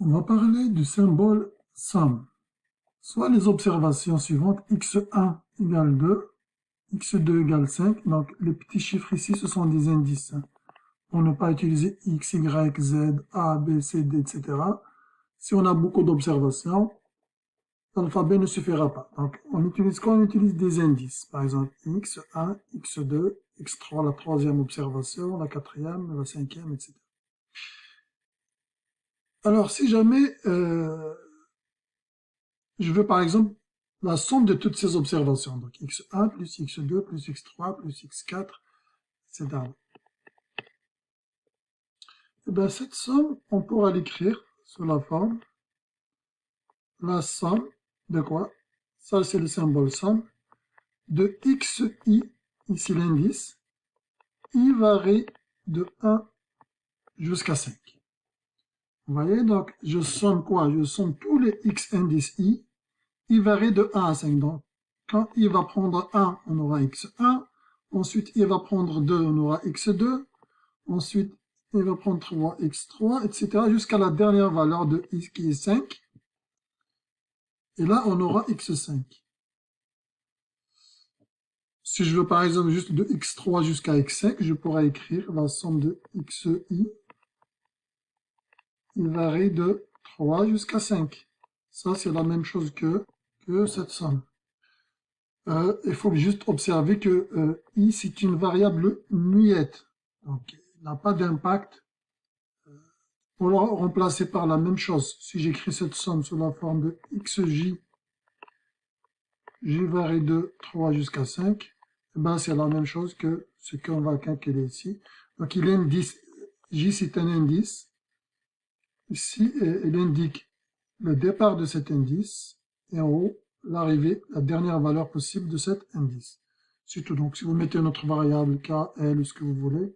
On va parler du symbole somme. Soit les observations suivantes, x1 égale 2, x2 égale 5. Donc, les petits chiffres ici, ce sont des indices. Pour ne pas utiliser x, y, z, a, b, c, d, etc. Si on a beaucoup d'observations, l'alphabet ne suffira pas. Donc, on utilise quoi? On utilise des indices. Par exemple, x1, x2, x3, la troisième observation, la quatrième, la cinquième, etc. Alors, si jamais je veux par exemple la somme de toutes ces observations, donc x1 plus x2 plus x3 plus x4, etc. Et bien cette somme, on pourra l'écrire sous la forme la somme de quoi? Ça c'est le symbole somme, de xi, ici l'indice, i varie de 1 jusqu'à 5. Vous voyez, donc je somme quoi? Je somme tous les x indices i varie de 1 à 5. Donc, quand i va prendre 1, on aura x1. Ensuite, i va prendre 2, on aura x2. Ensuite, i va prendre 3, x3, etc. jusqu'à la dernière valeur de i qui est 5. Et là, on aura x5. Si je veux par exemple juste de x3 jusqu'à x5, je pourrais écrire la somme de xi. Il varie de 3 jusqu'à 5. Ça, c'est la même chose que cette somme. Il faut juste observer que i, c'est une variable muette. Donc, il n'a pas d'impact. Pour le remplacer par la même chose, si j'écris cette somme sous la forme de xj, j varie de 3 jusqu'à 5, eh ben, c'est la même chose que ce qu'on va calculer ici. Donc, il indice, j c'est un indice. Ici, il indique le départ de cet indice, et en haut, l'arrivée, la dernière valeur possible de cet indice. C'est tout. Donc, si vous mettez notre variable k, l, ou ce que vous voulez,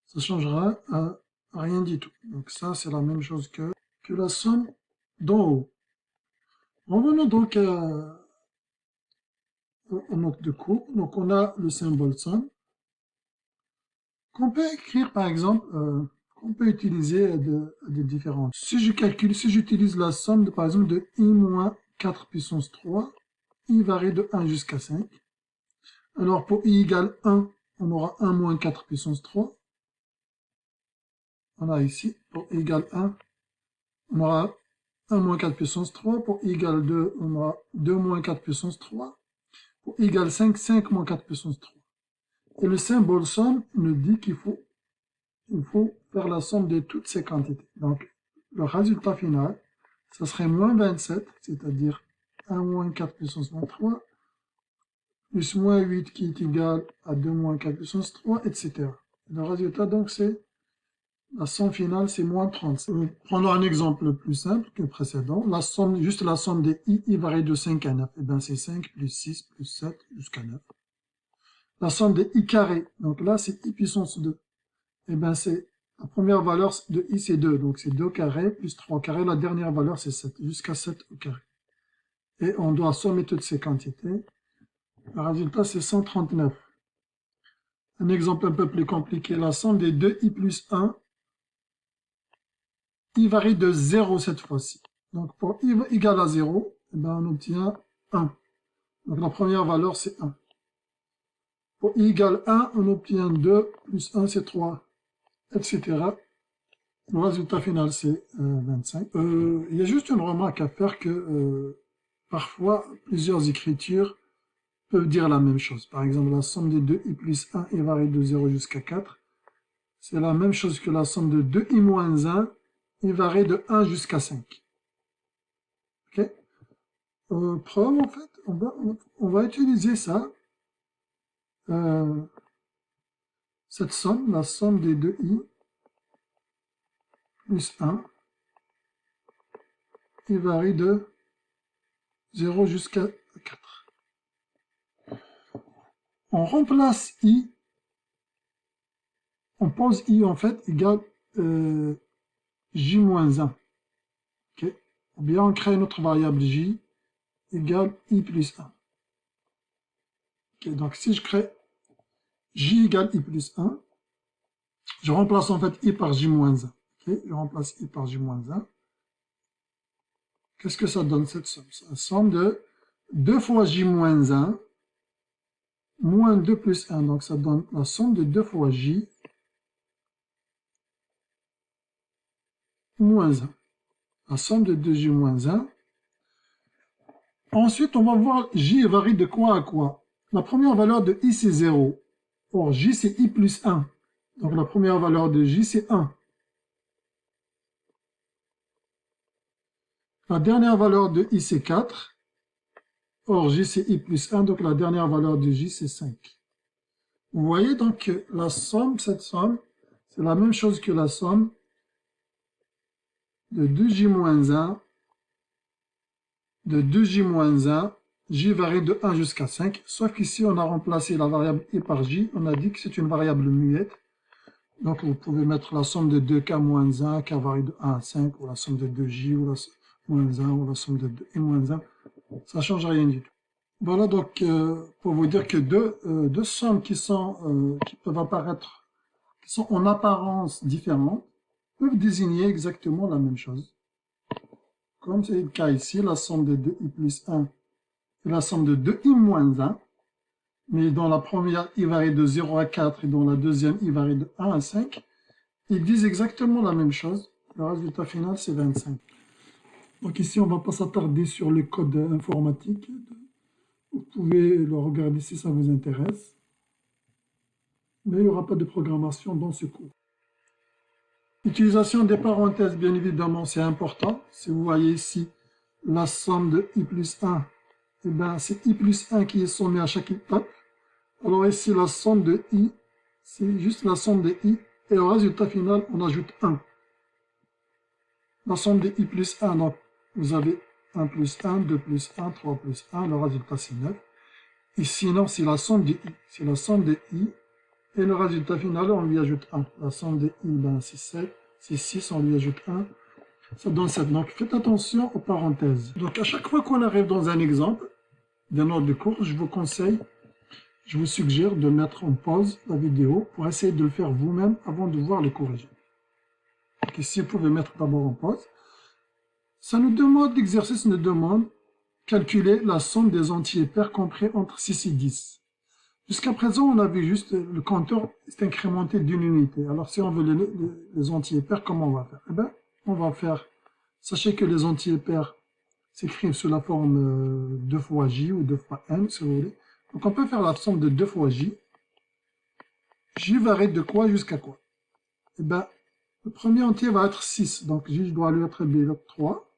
ça changera à rien du tout. Donc, ça, c'est la même chose que la somme d'en haut. Revenons donc aux notes de cours. Donc, on a le symbole somme, qu'on peut écrire, par exemple, qu'on peut utiliser de différentes. Si je calcule, si j'utilise la somme, de, par exemple, de i moins 4 puissance 3, i varie de 1 jusqu'à 5. Alors, pour i égale 1, on aura 1 moins 4 puissance 3. On a ici, pour i égale 1, on aura 1 moins 4 puissance 3. Pour i égale 2, on aura 2 moins 4 puissance 3. Pour i égale 5, 5 moins 4 puissance 3. Et le symbole somme nous dit qu'il faut faire la somme de toutes ces quantités. Donc, le résultat final, ça serait moins 27, c'est-à-dire 1 moins 4 puissance moins 3, plus moins 8 qui est égal à 2 moins 4 puissance 3, etc. Le résultat, donc, c'est la somme finale, c'est moins 30. Prenons un exemple plus simple que le précédent. La somme, juste la somme des i varie de 5 à 9. Et bien, c'est 5 plus 6 plus 7 jusqu'à 9. La somme des i carré, donc là, c'est i puissance 2. Et bien, c'est la première valeur de i, c'est 2. Donc, c'est 2 carré plus 3 carré. La dernière valeur, c'est 7, jusqu'à 7 au carré. Et on doit sommer toutes ces quantités. Le résultat, c'est 139. Un exemple un peu plus compliqué, la somme des 2i plus 1, i varie de 0 cette fois-ci. Donc, pour i égale à 0, eh ben, on obtient 1. Donc, la première valeur, c'est 1. Pour i égale 1, on obtient 2, plus 1, c'est 3, etc. Le résultat final, c'est 25. Il y a juste une remarque à faire que parfois, plusieurs écritures peuvent dire la même chose. Par exemple, la somme de 2i plus 1 i varie de 0 jusqu'à 4. C'est la même chose que la somme de 2i moins 1 i varie de 1 jusqu'à 5. Ok? Preuve, en fait, on va utiliser ça. Cette somme, la somme des 2i plus 1, il varie de 0 jusqu'à 4. On remplace i, on pose i en fait égale j moins 1. Okay? Ou bien on crée notre variable j égale i plus 1. Okay? Donc si je crée j égale i plus 1, je remplace en fait i par j moins 1. Okay? Je remplace i par j moins 1. Qu'est-ce que ça donne cette somme? C'est la somme de 2 fois j moins 1, moins 2 plus 1. Donc ça donne la somme de 2 fois j moins 1. La somme de 2j moins 1. Ensuite, on va voir j varie de quoi à quoi. La première valeur de i, c'est 0. Or, j, c'est i plus 1. Donc, la première valeur de j, c'est 1. La dernière valeur de i, c'est 4. Or, j, c'est i plus 1. Donc, la dernière valeur de j, c'est 5. Vous voyez donc que la somme, cette somme, c'est la même chose que la somme de 2j moins 1, de 2j moins 1, j varie de 1 jusqu'à 5, sauf qu'ici, on a remplacé la variable i par j. On a dit que c'est une variable muette. Donc, vous pouvez mettre la somme de 2k moins 1, k varie de 1 à 5, ou la somme de 2j, ou la somme moins 1, ou la somme de 2i moins 1. Ça ne change rien du tout. Voilà donc pour vous dire que deux sommes qui peuvent apparaître, qui sont en apparence différentes, peuvent désigner exactement la même chose. Comme c'est le cas ici, la somme de 2i plus 1 et la somme de 2i moins 1. Mais dans la première, i varie de 0 à 4 et dans la deuxième, i varie de 1 à 5. Ils disent exactement la même chose. Le résultat final, c'est 25. Donc ici, on ne va pas s'attarder sur le code informatique. Vous pouvez le regarder si ça vous intéresse. Mais il n'y aura pas de programmation dans ce cours. Utilisation des parenthèses, bien évidemment, c'est important. Si vous voyez ici la somme de i plus 1, eh bien, c'est i plus 1 qui est sommé à chaque étape. Alors ici, la somme de i, c'est juste la somme de i. Et au résultat final, on ajoute 1. La somme de i plus 1, donc vous avez 1 plus 1, 2 plus 1, 3 plus 1, le résultat c'est 9. Et sinon, c'est la somme de i. C'est la somme de i. Et le résultat final, on lui ajoute 1. La somme de i, ben, c'est 7. C'est 6, on lui ajoute 1. Ça donne 7. Donc faites attention aux parenthèses. Donc à chaque fois qu'on arrive dans un exemple d'un ordre de cours, je vous conseille, je vous suggère de mettre en pause la vidéo pour essayer de le faire vous-même avant de voir les corriger. Donc ici, vous pouvez mettre d'abord en pause. Ça nous demande, l'exercice nous demande calculer la somme des entiers pairs compris entre 6 et 10. Jusqu'à présent, on a vu juste le compteur est incrémenté d'une unité. Alors, si on veut les entiers pairs, comment on va faire? Eh bien, on va faire, sachez que les entiers pairs s'écrivent sous la forme 2 fois j ou 2 fois n, si vous voulez. Donc, on peut faire la somme de 2 fois j. J varie de quoi jusqu'à quoi? Eh bien, le premier entier va être 6, donc j dois lui attribuer 3.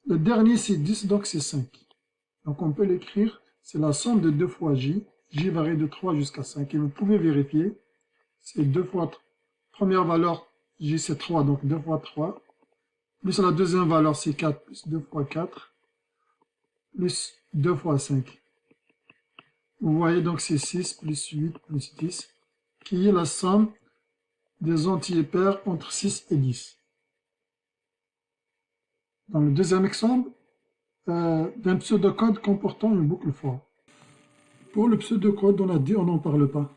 Le dernier, c'est 10, donc c'est 5. Donc, on peut l'écrire, c'est la somme de 2 fois j. J varie de 3 jusqu'à 5. Et vous pouvez vérifier, c'est 2 fois 3. Première valeur, j c'est 3, donc 2 fois 3. Plus la deuxième valeur, c'est 4, plus 2 fois 4. Plus 2 fois 5. Vous voyez, donc c'est 6, plus 8, plus 10, qui est la somme des entiers pairs entre 6 et 10. Dans le deuxième exemple, d'un pseudocode comportant une boucle for. Pour le pseudocode, on a dit on n'en parle pas.